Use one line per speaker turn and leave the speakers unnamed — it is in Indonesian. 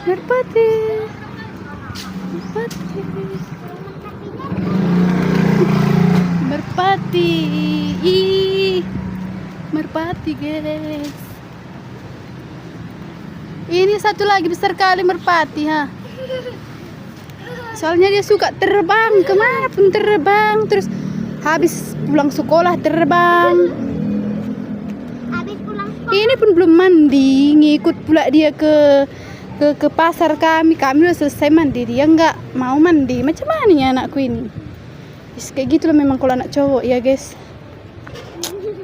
Merpati. Merpati. Merpati. Ih. Merpati, guys. Ini satu lagi besar kali merpati, ha. Soalnya dia suka terbang, kemana pun terbang. Terus habis pulang sekolah terbang.
Habis pulang sekolah.
Ini pun belum mandi, ngikut pula dia ke pasar kami. Kami udah selesai mandi, dia nggak mau mandi. Macam mana ya anakku ini? Kayak gitu loh memang kalau anak cowok ya, guys.